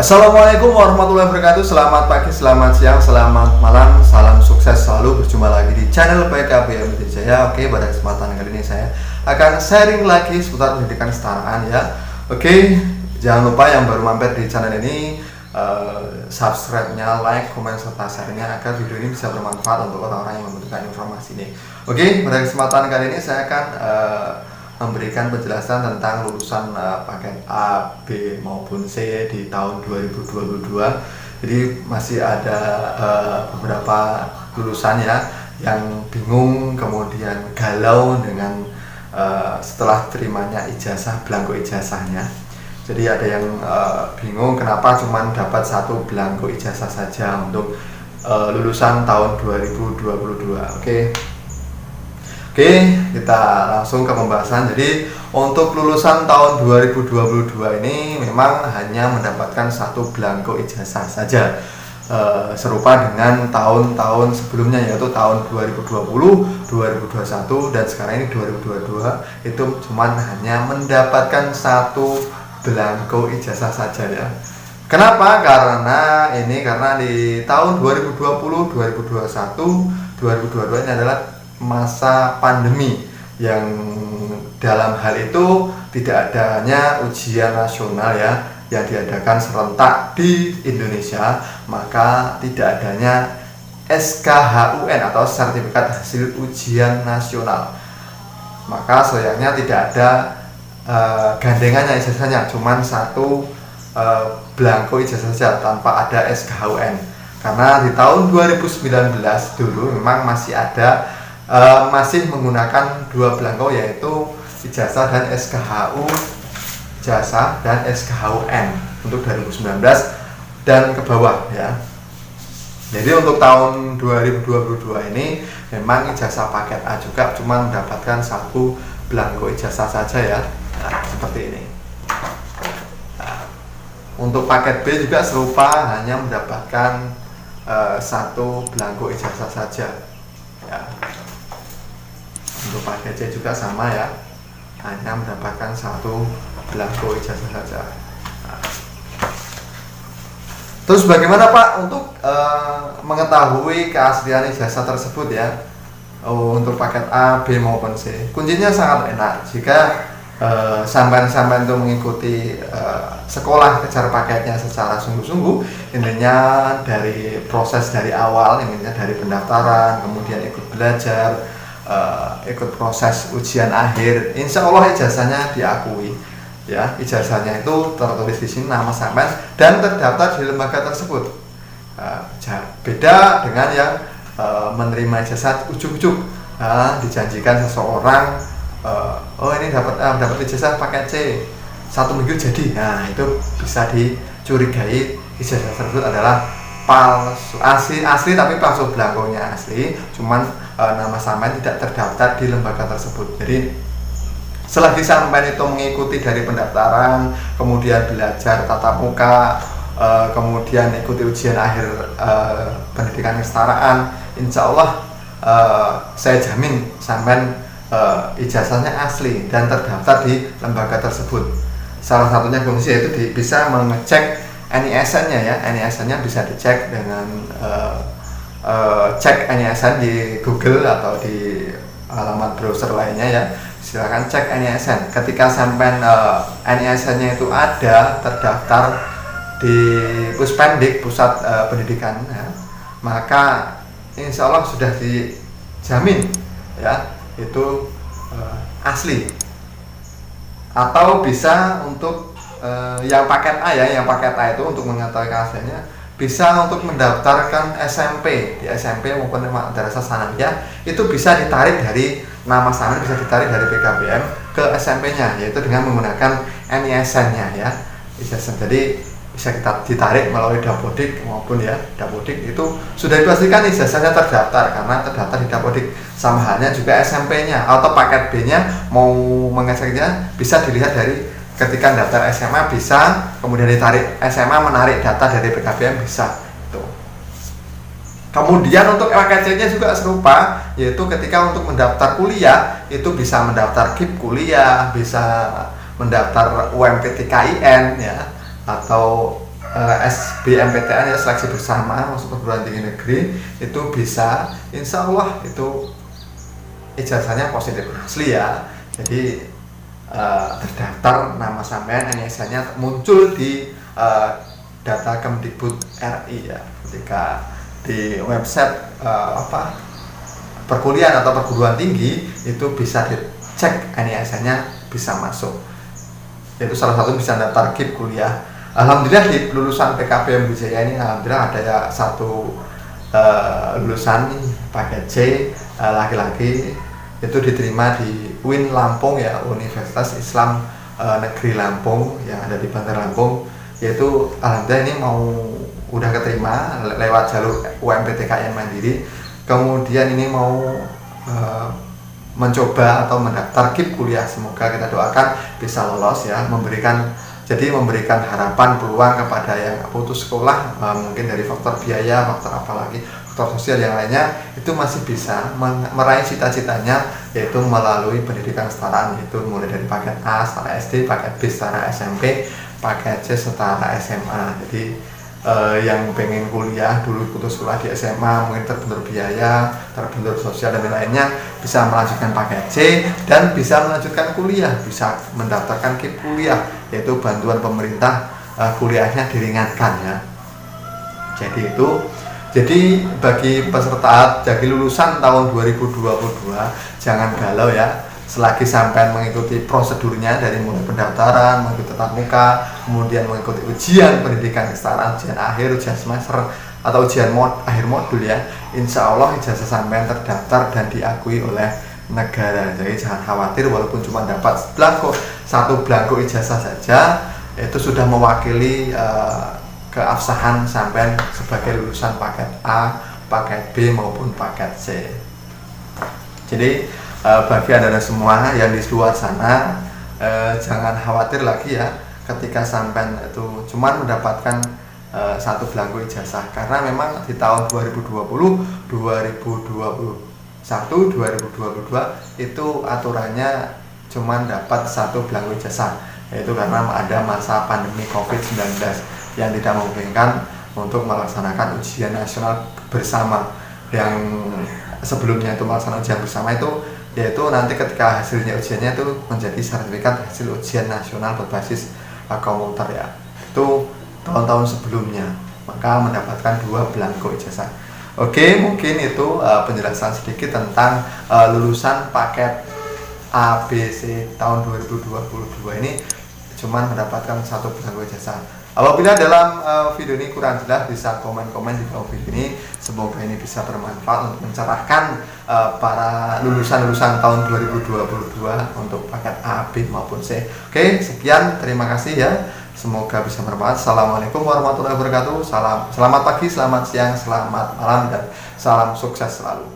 Assalamualaikum warahmatullahi wabarakatuh. Selamat pagi, selamat siang, selamat malam. Salam sukses selalu. Berjumpa lagi di channel PKBM Jaya. Oke, pada kesempatan kali ini saya akan sharing lagi seputar pendidikan kesetaraan ya. Oke, jangan lupa yang baru mampir di channel ini subscribe-nya, like, komen, serta share-nya agar video ini bisa bermanfaat untuk orang-orang yang membutuhkan informasi ini. Oke, pada kesempatan kali ini saya akan memberikan penjelasan tentang lulusan paket A, B maupun C di tahun 2022. Jadi masih ada beberapa lulusan ya yang bingung kemudian galau dengan setelah terimanya ijazah, belangko ijazahnya. Jadi ada yang bingung kenapa cuma dapat satu belangko ijazah saja untuk lulusan tahun 2022. Oke, kita langsung ke pembahasan. Jadi untuk lulusan tahun 2022 ini memang hanya mendapatkan satu belangko ijazah saja, serupa dengan tahun-tahun sebelumnya, yaitu tahun 2020, 2021 dan sekarang ini 2022 itu cuma hanya mendapatkan satu belangko ijazah saja ya. Kenapa? Karena di tahun 2020, 2021, 2022 ini adalah masa pandemi yang dalam hal itu tidak adanya ujian nasional ya yang diadakan serentak di Indonesia, maka tidak adanya SKHUN atau sertifikat hasil ujian nasional. Maka sayangnya tidak ada gandengannya ijazahnya, cuman satu belangko ijazah saja tanpa ada SKHUN. Karena di tahun 2019 dulu memang masih menggunakan dua belangko, yaitu ijazah dan SKHU ijazah dan SKHUN untuk 2019 dan ke bawah ya. Jadi untuk tahun 2022 ini memang ijazah paket A juga cuma mendapatkan satu belangko ijazah saja ya. Nah, seperti ini. Nah, untuk paket B juga serupa, hanya mendapatkan satu belangko ijazah saja ya. Untuk paket C juga sama ya, hanya mendapatkan satu belangko ijazah saja. Nah, terus bagaimana Pak untuk mengetahui keaslian ijazah tersebut ya? Untuk paket A, B maupun C, kuncinya sangat enak. Jika sampai-sampai itu mengikuti sekolah kejar paketnya secara sungguh-sungguh, intinya dari proses dari awal, intinya dari pendaftaran, kemudian ikut belajar, ikut proses ujian akhir, insya Allah ijazahnya diakui ya. Ijazahnya itu tertulis di sini nama sampean dan terdaftar di lembaga tersebut. Beda dengan yang menerima ijazah ujuk-ujuk, dijanjikan seseorang, oh ini dapat ijazah paket C, 1 minggu jadi. Nah, itu bisa dicurigai ijazah tersebut adalah palsu. Asli tapi palsu, belangkonya asli, cuman nama sampean tidak terdaftar di lembaga tersebut. Jadi selagi sampean itu mengikuti dari pendaftaran, kemudian belajar tatap muka, kemudian ikuti ujian akhir pendidikan kesetaraan, insya Allah saya jamin sampean ijazahnya asli dan terdaftar di lembaga tersebut. Salah satunya fungsi yaitu bisa mengecek NISN-nya ya. NISN-nya bisa dicek dengan cek NISN di Google atau di alamat browser lainnya ya. Silakan cek NISN. Ketika sampai NISN-nya itu ada terdaftar di Puspendik, pusat pendidikan ya, maka insya Allah sudah dijamin ya itu asli. Atau bisa untuk yang paket A ya, yang paket A itu untuk mengetahui keasliannya bisa untuk mendaftarkan SMP di SMP maupun madrasah sanawiyah, itu bisa ditarik dari nama sampean, bisa ditarik dari PKBM ke SMP-nya, yaitu dengan menggunakan NISN-nya ya. Jadi bisa kita ditarik melalui Dapodik maupun ya Dapodik itu sudah dipastikan ijazahnya terdaftar karena terdaftar di Dapodik. Sama halnya juga SMP-nya atau paket B-nya mau mengeceknya bisa dilihat dari ketika daftar SMA, bisa kemudian ditarik SMA, menarik data dari PKBM bisa itu. Kemudian untuk paket C-nya juga serupa, yaitu ketika untuk mendaftar kuliah itu bisa mendaftar KIP kuliah, bisa mendaftar UMPTKIN ya, atau SBMPTN ya, seleksi bersama masuk perguruan tinggi negeri, itu bisa, insya Allah itu ijazahnya positif asli ya. Jadi terdaftar nama sampean, NISA-nya muncul di data Kemdikbud RI ya. Ketika di website perkuliahan atau perguruan tinggi itu bisa dicek NISA-nya bisa masuk. Itu salah satu bisa daftar KIP kuliah. Alhamdulillah di lulusan PKBM Wijaya ini alhamdulillah ada ya satu lulusan paket C laki-laki itu diterima di UIN Lampung ya, Universitas Islam Negeri Lampung yang ada di Bantar Lampung, yaitu alhamdulillah ini udah keterima lewat jalur UMPTKN Mandiri. Kemudian ini mau mencoba atau mendaftar KIP kuliah, semoga kita doakan bisa lolos ya, memberikan harapan peluang kepada yang putus sekolah, mungkin dari faktor biaya, faktor apalagi faktor sosial yang lainnya, itu masih bisa meraih cita-citanya, yaitu melalui pendidikan kesetaraan, yaitu mulai dari paket A setara SD, paket B setara SMP, paket C setara SMA. Jadi yang pengen kuliah dulu putus sekolah di SMA, mungkin terbentur biaya, terbentur sosial dan lainnya, bisa melanjutkan paket C dan bisa melanjutkan kuliah, bisa mendaftarkan KIP kuliah, yaitu bantuan pemerintah, kuliahnya diringankan ya. Jadi bagi peserta, jadi lulusan tahun 2022 jangan galau ya. Selagi sampai mengikuti prosedurnya dari mulai pendaftaran, mengikuti tatap muka, kemudian mengikuti ujian pendidikan kesetaraan, ujian akhir, ujian semester atau ujian akhir modul ya, insya Allah ijazah sampean terdaftar dan diakui oleh negara. Jadi jangan khawatir, walaupun cuma dapat satu belangko ijazah saja, itu sudah mewakili keabsahan sampean sebagai lulusan paket A, paket B maupun paket C. Jadi bagi anda semua yang di luar sana, jangan khawatir lagi ya ketika sampean itu cuma mendapatkan satu belangko ijazah, karena memang di tahun 2020, 2021, 2022 itu aturannya cuma dapat satu belangko ijazah, yaitu karena ada masa pandemi COVID-19 yang tidak memungkinkan untuk melaksanakan ujian nasional bersama. Yang sebelumnya itu melaksanakan ujian bersama itu, yaitu nanti ketika hasilnya ujiannya itu menjadi sertifikat hasil ujian nasional berbasis komputer ya, itu tahun-tahun sebelumnya, maka mendapatkan 2 belangko ijazah. Oke, mungkin itu penjelasan sedikit tentang lulusan paket ABC tahun 2022 ini cuma mendapatkan 1 belangko ijazah. Apabila dalam video ini kurang jelas, bisa komen-komen di bawah video ini. Semoga ini bisa bermanfaat untuk mencerahkan para lulusan tahun 2022 untuk paket A, B maupun C. Oke, sekian, terima kasih ya. Semoga bisa bermanfaat. Assalamualaikum warahmatullahi wabarakatuh. Selamat pagi, selamat siang, selamat malam, dan salam sukses selalu.